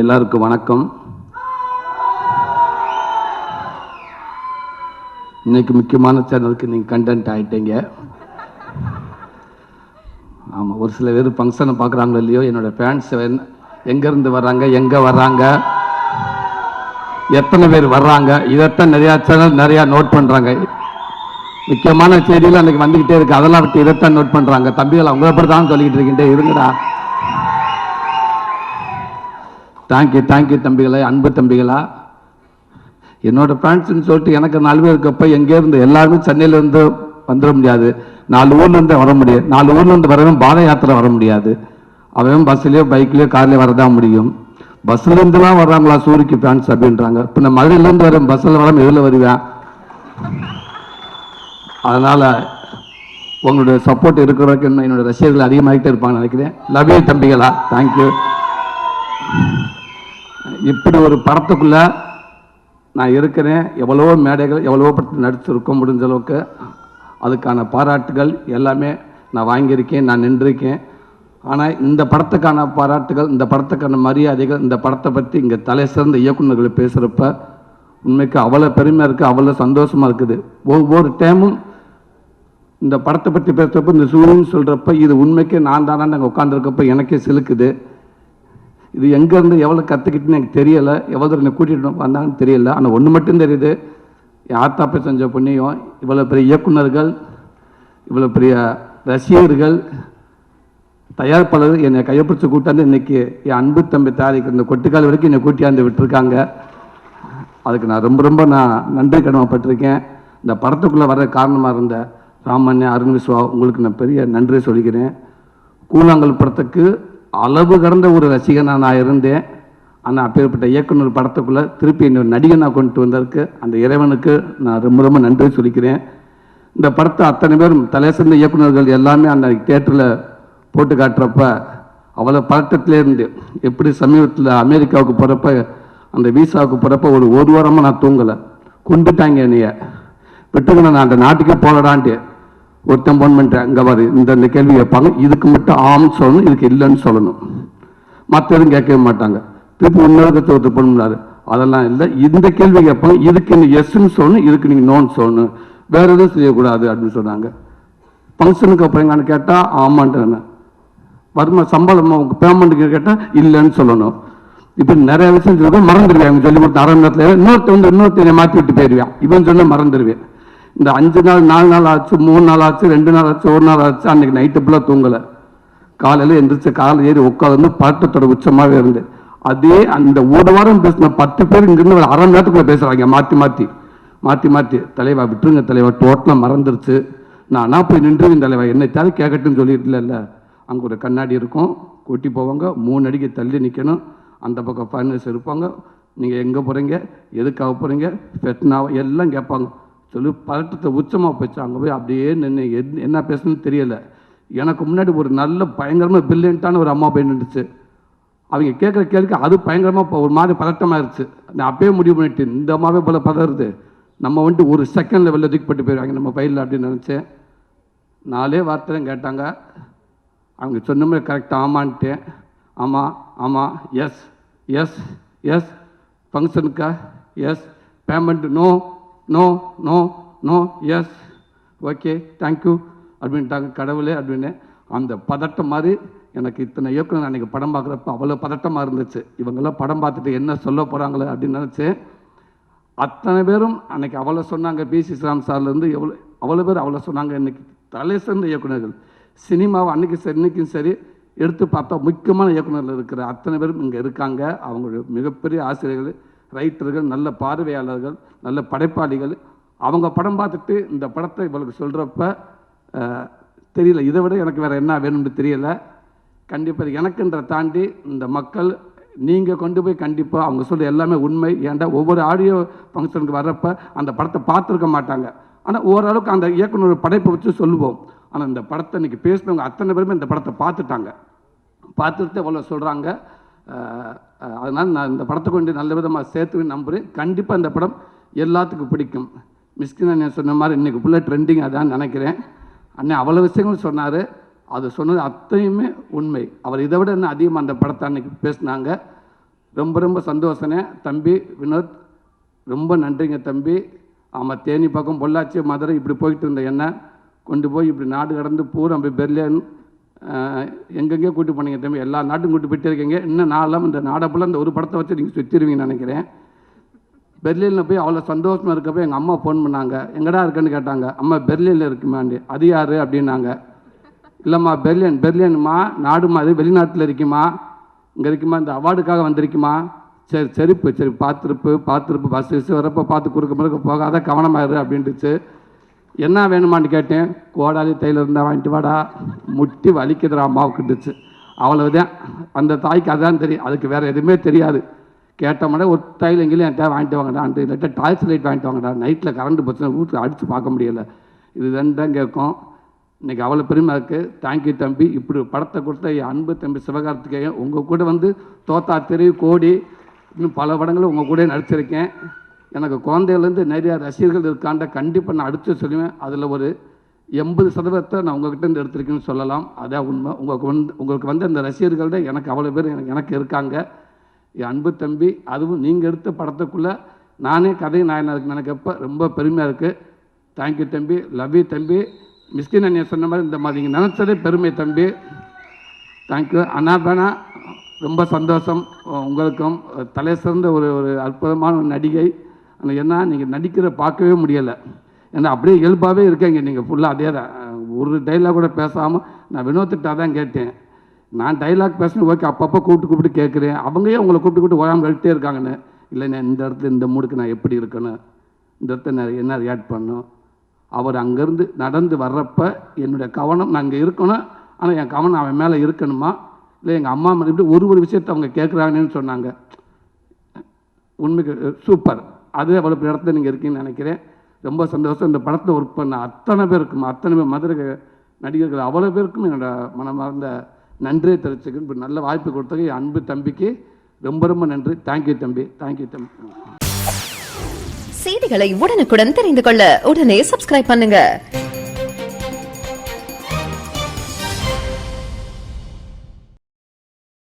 எல்லாருக்கும் வணக்கம். இன்னைக்கு முக்கியமான சேனலுக்கு நீங்கள் கண்டென்ட் ஆகிட்டீங்க. ஆமாம், ஒரு சில பேர் ஃபங்க்ஷனை பார்க்குறாங்களோ இல்லையோ, என்னோட ஃபேன்ஸ் எங்கேருந்து வர்றாங்க, எங்கே வர்றாங்க, எத்தனை பேர் வர்றாங்க, இதைத்தான் நிறையா சேனல் நிறையா நோட் பண்ணுறாங்க. முக்கியமான செய்திகள் அன்றைக்கி வந்துக்கிட்டே இருக்குது, அதெல்லாம் விட்டு இதைத்தான் நோட் பண்ணுறாங்க. தம்பிகள் அவங்கள அப்படி தான் சொல்லிக்கிட்டு இருக்கிட்டே இருங்கடா. தேங்க்யூ தம்பிகளா, அன்பு தம்பிகளா. என்னோட ஃபேன்ஸ்ன்னு சொல்லிட்டு எனக்கு 4 பேர் இருக்கப்போ எங்கேருந்து எல்லாருமே சென்னையிலேருந்து வந்துட முடியாது. 4 ஊர்லேருந்து வர முடியாது. 4 ஊர்லேருந்து வரவும் பாத யாத்திரை வர முடியாது. அவன் பஸ்லேயோ பைக்லேயோ கார்லேயோ வரதான் முடியும். பஸ்லேருந்துலாம் வர்றாங்களா சூரிக்கு ஃபேன்ஸ் அப்படின்றாங்க. இப்போ நான் மதுரையிலேருந்து வரேன், பஸ்ஸில் வராமல் எதில் வருவேன். அதனால் உங்களுடைய சப்போர்ட் இருக்கிறவருக்கு இன்னும் என்னோடய ரசிகர்கள் அதிகமாகிட்டே இருப்பாங்கன்னு நினைக்கிறேன். லவ் யூ தம்பிகளா, தேங்க்யூ. இப்படி ஒரு படத்துக்குள்ளே நான் இருக்கிறேன். எவ்வளவோ மேடைகள், எவ்வளவோ படத்தில் நடிச்சிருக்கோம். முடிஞ்ச அளவுக்கு அதுக்கான பாராட்டுகள் எல்லாமே நான் வாங்கியிருக்கேன், நான் நின்றிருக்கேன். ஆனால் இந்த படத்துக்கான பாராட்டுகள், இந்த படத்துக்கான மரியாதைகள், இந்த படத்தை பற்றி இங்கே தலை சிறந்த இயக்குநர்கள் பேசுகிறப்ப உண்மைக்கு அவ்வளோ பெருமையாக இருக்குது, அவ்வளோ சந்தோஷமாக இருக்குது. ஒவ்வொரு டைமும் இந்த படத்தை பற்றி பேசுகிறப்ப, இந்த சூரியன் சொல்கிறப்ப இது உண்மைக்கு நான் தானே அங்கே உட்காந்துருக்கப்ப எனக்கே சிலுக்குது. இது எங்கேருந்து எவ்வளோ கற்றுக்கிட்டுன்னு எனக்கு தெரியலை, எவ்வளோ என்னை கூட்டிகிட்டு வந்தாங்கன்னு தெரியல. ஆனால் ஒன்று மட்டும் தெரியுது, என் ஆத்தாப்பை செஞ்ச புண்ணியம், இவ்வளோ பெரிய இயக்குநர்கள், இவ்வளோ பெரிய ரசிகர்கள், தயாரிப்பாளர்கள் என்னை கையப்பிடிச்சு கூட்டாந்து இன்றைக்கி என் அன்பு தம்பி தயாரிக்கிற இந்த கொட்டுக்கால் வரைக்கும் என்னை கூட்டியாந்து விட்டுருக்காங்க. அதுக்கு நான் ரொம்ப நன்றி கடமைப்பட்டிருக்கேன். இந்த படத்துக்குள்ளே வர காரணமாக இருந்த ராமண்ணே, அருண் விஸ்வா, உங்களுக்கு நான் பெரிய நன்றி சொல்லிக்கிறேன். கூழாங்கல் படத்துக்கு அளவு கடந்த ஒரு ரசிகனாக நான் இருந்தேன். ஆனால் அப்பேற்பட்ட இயக்குனர் படத்துக்குள்ளே திருப்பி இன்னொரு நடிகனாக கொண்டு வந்ததுக்கு அந்த இறைவனுக்கு நான் ரொம்ப நன்றி சொல்லிக்கிறேன். இந்த படத்தை அத்தனை பேரும் தலை சிறந்த இயக்குநர்கள் எல்லாமே அந்த தியேட்டரில் போட்டு காட்டுறப்ப அவ்வளோ பதட்டத்திலே இருந்து, எப்படி சமீபத்தில் அமெரிக்காவுக்கு போகிறப்ப, அந்த வீசாவுக்கு போகிறப்ப ஒரு வாரமாக நான் தூங்கலை. கொண்டுட்டாங்க என்னைய, விட்டுங்க நான் அந்த நாட்டுக்கே போகலான்ட்டு. ஒருத்தன் போன் பண்ணிட்டேன், அங்கே வரு இந்த கேள்வி கேட்பாங்க, இதுக்கு மட்டும் ஆம்னு சொல்லணும், இதுக்கு இல்லைன்னு சொல்லணும், மற்ற எதுவும் கேட்கவே மாட்டாங்க. திருப்பி இன்னொருத்த ஒருத்தர் போன் பண்ணாரு, அதெல்லாம் இல்லை, இந்த கேள்வி கேட்பாங்க, இதுக்கு நீங்கள் எஸ்ன்னு சொல்லணும், இதுக்கு நீங்கள் நோன்னு சொல்லணும், வேறு எதுவும் செய்யக்கூடாது அப்படின்னு சொன்னாங்க. ஃபங்க்ஷனுக்கு அப்புறம் எங்கன்னு கேட்டால் ஆமான்ட்டு, வருமா சம்பளம் உங்கள் பேமெண்ட்டுக்கு கேட்டால் இல்லைன்னு சொல்லணும். இப்போ நிறைய விஷயம் சொல்லுவேன், மறந்துடுவேன். அவங்க சொல்லி கொடுத்த 1/2 மணி நேரத்தில் இன்னொருத்தனை மாற்றி விட்டு போயிடுவேன். இவன் சொன்ன மறந்துடுவேன். இந்த 5 நாள் 4 நாள் ஆச்சு, 3 நாள் ஆச்சு, 2 நாள் ஆச்சு, 1 நாள் ஆச்சு. அன்றைக்கி நைட்டு ஃபுல்லாக தூங்கலை. காலையில் எந்திரிச்சு காலையில் ஏறி உட்காந்து பதட்டத்தோட உச்சமாகவே இருந்து, அதே அந்த ஒரு வாரம் பேசின 10 பேர் இங்கிருந்து ஒரு 1/2 மணி நேரத்துக்குள்ளே பேசுகிறாங்க, மாற்றி தலைவா விட்டுருங்க தலைவா, டோட்டலாக மறந்துருச்சு, நானா போய் நின்றுவேன் தலைவா, என்னை தேவை கேட்கட்டுன்னு சொல்லிட்டு இல்லை. அங்கே ஒரு கண்ணாடி இருக்கும், கூட்டி போவாங்க, 3 அடிக்கு தள்ளி நிற்கணும், அந்த பக்கம் ஃபைனல்ஸ் இருப்பாங்க, நீங்கள் எங்கே போகிறீங்க, எதுக்காக போகிறீங்க, ஃபெட்னாவா எல்லாம் கேட்பாங்க. சொல்லி பதட்டத்தை உச்சமாக போச்சு. அங்கே போய் அப்படியே நின்று என்ன பேசணும்னு தெரியலை. எனக்கு முன்னாடி ஒரு நல்ல பயங்கரமாக பிரில்லியண்ட்டான ஒரு அம்மா போய் நின்றுச்சு. அவங்க கேட்குற கேள்விக்கு அது பயங்கரமாக ஒரு மாதிரி பதட்டமாகிடுச்சு. நான் அப்பயே முடிவு பண்ணிட்டு, இந்த அம்மாவே போல் பதறுது, நம்ம வந்துட்டு ஒரு செகண்டில் வெளில தூக்கிப்பட்டு போயிடுவாங்க நம்ம பையில் அப்படின்னு நினச்சேன். 4 வார்த்தையும் கேட்டாங்க. அவங்க சொன்ன மாதிரி கரெக்டாக ஆமான்ட்டேன். ஆமாம் எஸ் ஃபங்க்ஷனுக்கா yes, payment no yes, okay thank you அப்படின்ட்டாங்க. கடவுளே அப்படின்னு அந்த பதட்டம் மாதிரி எனக்கு இத்தனை இயக்குனர் அன்றைக்கி படம் பார்க்குறப்ப அவ்வளோ பதட்டமாக இருந்துச்சு. இவங்கெல்லாம் படம் பார்த்துட்டு என்ன சொல்ல போகிறாங்களே அப்படின்னு நினச்சேன். அத்தனை பேரும் அன்றைக்கி அவ்வளோ சொன்னாங்க. பிசி ஸ்ரீராம் சார்லேருந்து அவ்வளோ பேர் அவ்வளோ சொன்னாங்க. இன்றைக்கி தலை சிறந்த இயக்குநர்கள் சினிமாவை இன்றைக்கும் சரி எடுத்து பார்த்தா முக்கியமான இயக்குநர்கள் இருக்கிற அத்தனை பேரும் இங்கே இருக்காங்க. அவங்களுடைய மிகப்பெரிய ஆசிரியர்கள், ரைட்டர்கள், நல்ல பார்வையாளர்கள், நல்ல படைப்பாளிகள். அவங்க படம் பார்த்துட்டு இந்த படத்தை இவளுக்கு சொல்கிறப்ப தெரியல, இதை விட எனக்கு வேறு என்ன வேணும்னு தெரியலை. கண்டிப்பாக எனக்குன்ற தாண்டி இந்த மக்கள் நீங்கள் கொண்டு போய் கண்டிப்பாக அவங்க சொல்கிற எல்லாமே உண்மை. ஏன்டா ஒவ்வொரு ஆடியோ ஃபங்க்ஷனுக்கு வர்றப்ப அந்த படத்தை பார்த்துருக்க மாட்டாங்க. ஆனால் ஓரளவுக்கு அந்த இயக்குனர் படைப்பை வச்சு சொல்லுவோம். ஆனால் இந்த படத்தை இன்றைக்கி பேசினவங்க அத்தனை பேருமே இந்த படத்தை பார்த்துட்டு எவ்வளோ சொல்கிறாங்க. அதனால் நான் இந்த படத்தை கொண்டு நல்ல விதமாக சேர்த்துன்னு நம்புகிறேன். கண்டிப்பாக இந்த படம் எல்லாத்துக்கும் பிடிக்கும். மிஸ்கின் சொன்ன மாதிரி இன்றைக்கி ஃபுல்லாக ட்ரெண்டிங் அதான் நினைக்கிறேன். அண்ணன் அவ்வளோ விஷயங்கள் சொன்னார், அது சொன்னது அத்தனையுமே உண்மை. அவர் இதை விட இன்னும் அதிகமாக அந்த படத்தை அன்றைக்கி பேசினாங்க. ரொம்ப ரொம்ப சந்தோஷனே தம்பி வினோத், ரொம்ப நன்றிங்க தம்பி. ஆமாம், தேனி பக்கம் பொள்ளாச்சி மதுரை இப்படி போயிட்டு இருந்த என்ன கொண்டு போய் இப்படி நாடு கடந்து பூரா போய் பெர்லின் எங்கெங்கேயோ கூட்டி போனீங்க தம்பி. எல்லா நாட்டும் கூட்டி போயிட்டே இருக்கீங்க. இன்னும் நாளெல்லாம் இந்த நாடப்பெல்லாம் இந்த ஒரு படத்தை வச்சு நீங்கள் சுற்றிடுவீங்கன்னு நினைக்கிறேன். பெர்லினில் போய் அவ்வளோ சந்தோஷமாக இருக்கப்போ எங்கள் அம்மா ஃபோன் பண்ணாங்க. எங்கடா இருக்குன்னு கேட்டாங்க. அம்மா பெர்லினில் இருக்குமாண்டி. அது யார் அப்படின்னாங்க. இல்லைம்மா பெர்லின்மா நாடுமா, அது வெளிநாட்டில் இருக்குமா, இங்கே இருக்குமா, இந்த அவார்டுக்காக வந்திருக்குமா. சரி சரி பார்த்துருப்பு பஸ் வரப்போ பார்த்து குறுக்க போகாத கவனமாயிரு அப்படின்ட்டுச்சு. என்ன வேணுமான்னு கேட்டேன். கோடாலி தையில் இருந்தால் வாங்கிட்டு வாடா, முட்டி வலிக்குதுடா அம்மாவுக்குட்டுச்சு. அவ்வளவுதான். அந்த தாய்க்கு அதான் தெரியும், அதுக்கு வேறு எதுவுமே தெரியாது. கேட்டோம்னா ஒரு தையில் எங்கேயும் என் வாங்கிட்டு வாங்கடா, இல்லாட்டா டார்ச் லைட் வாங்கிட்டு வாங்கடா, நைட்டில் கரண்ட் போச்சுன்னா வீட்டில் அடித்து பார்க்க முடியலை. இது தான் கேட்கும். இன்றைக்கி அவ்வளோ பெருமை இருக்குது. தேங்க்யூ தம்பி. இப்படி படத்தை கொடுத்த என் அன்பு தம்பி சிவகார்த்திகேயன். உங்கள் கூட வந்து தோத்தா தெரு கோடி இன்னும் பல படங்களும் உங்கள் கூட நடிச்சிருக்கேன். எனக்கு குழந்தைகள்லேருந்து நிறையா ரசிகர்கள் இருக்காண்ட கண்டிப்பாக நான் அடுத்து சொல்லுவேன். அதில் ஒரு 80% நான் உங்கள்கிட்ட எடுத்திருக்கேன்னு சொல்லலாம். அதான் உண்மை. உங்களுக்கு வந்து அந்த ரசிகர்கள்ட எனக்கு அவ்வளோ பேர் எனக்கு இருக்காங்க. என் அன்பு தம்பி, அதுவும் நீங்கள் எடுத்த படத்துக்குள்ளே நானே கதை நாயனாருக்கு நினைக்கப்போ ரொம்ப பெருமையாக இருக்குது. தேங்க்யூ தம்பி. லவ் யூ தம்பி. மிஸ்கின் அண்ணியை சொன்ன மாதிரி இந்த மாதிரி நீங்கள் நினச்சதே பெருமை தம்பி. தேங்க்யூ அண்ணா பேனா. ரொம்ப சந்தோஷம். உங்களுக்கும் தலை சிறந்த ஒரு அற்புதமான நடிகை. ஆனால் என்ன நீங்கள் நடிக்கிற பார்க்கவே முடியலை. ஏன்னா அப்படியே இயல்பாகவே இருக்கீங்க நீங்கள் ஃபுல்லாக. அதே தான், ஒரு டைலாக் கூட பேசாமல். நான் வினோத்திட்டா தான் கேட்டேன். நான் டைலாக் பேசணும் ஓகே, அப்பப்போ கூப்பிட்டு கேட்குறேன். அவங்களே உங்களை கூப்பிட்டு ஓயாமல் கழிட்டே இருக்காங்கன்னு. இல்லைண்ணே, இந்த இடத்துல இந்த மூடுக்கு நான் எப்படி இருக்கணும், இந்த இடத்துல நான் என்ன ரியாக்ட் பண்ணணும். அவர் அங்கேருந்து நடந்து வர்றப்போ என்னுடைய கவனம் நான் அங்கே இருக்கணும். ஆனால் என் கவனம் அவன் மேலே இருக்கணுமா, இல்லை எங்கள் அம்மா மேலே இப்படி ஒரு விஷயத்தை அவங்க கேட்குறாங்கன்னு சொன்னாங்க. உண்மைக்கு சூப்பர். அது அவ்வளோ இடத்துல நீங்கள் இருக்கீங்கன்னு நினைக்கிறேன். ரொம்ப சந்தோஷம். இந்த படத்தில் ஒர்க் பண்ண அத்தனை பேர் மதுரை நடிகர்கள் அவ்வளோ பேருக்கும் என்னோட மனமார்ந்த நன்றியை தெரிவிச்சுக்கிறேன். இப்படி நல்ல வாய்ப்பு கொடுத்தது என் அன்பு தம்பிக்கு ரொம்ப ரொம்ப நன்றி. தேங்க்யூ தம்பி. தேங்க்யூ தம்பி. செய்திகளை உடனுக்குடன் தெரிந்து கொள்ள உடனே சப்ஸ்கிரைப் பண்ணுங்க.